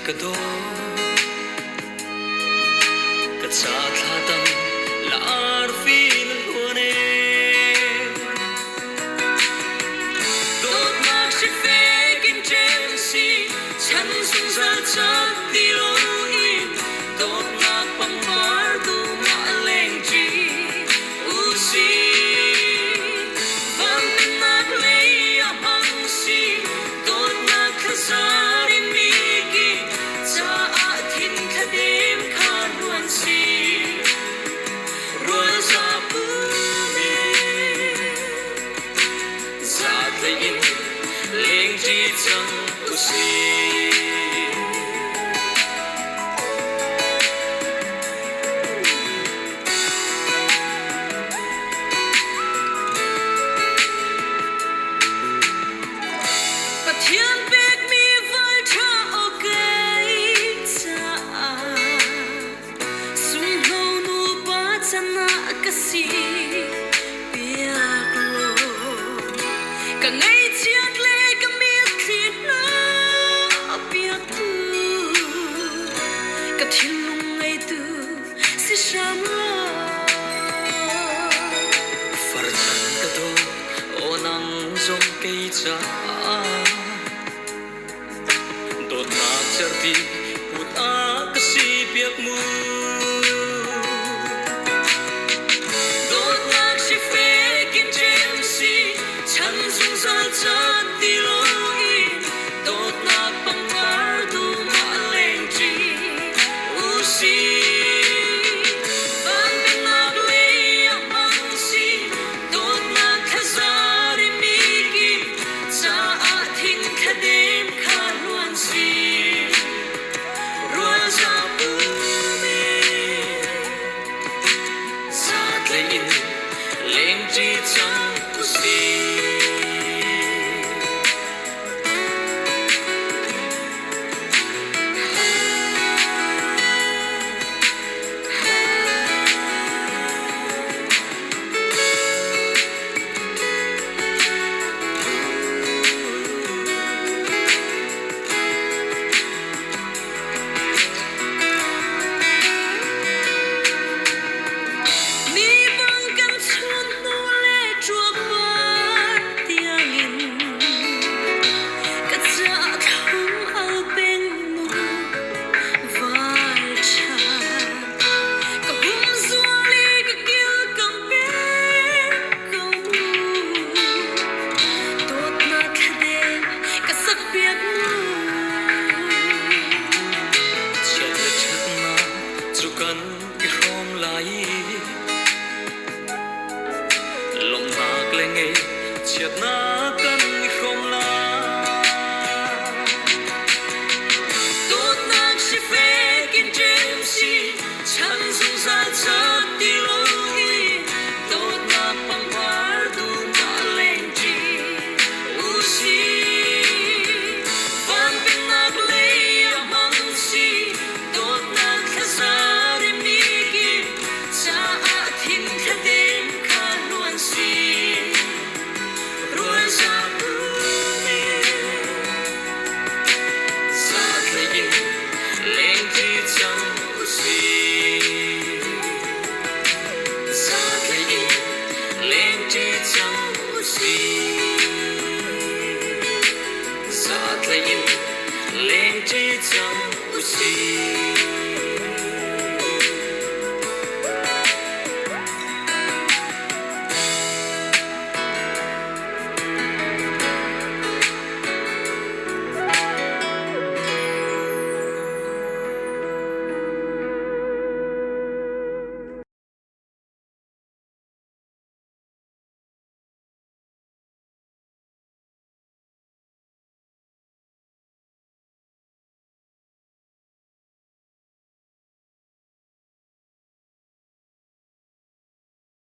ka do ka cha tha tam la ar feel one do na shi fe kim chen si chan sung sa cha ti lo in do na pang mar du ma leng ji u si van na play a hang si do na kha đột ngột chợt thì một ác si biết mu đột ngột si phê kim chen si chân dung ra chợt đi lối đột ngột bằng mar du ma lên chi u si lòng ngạc lên nghe chiếc nát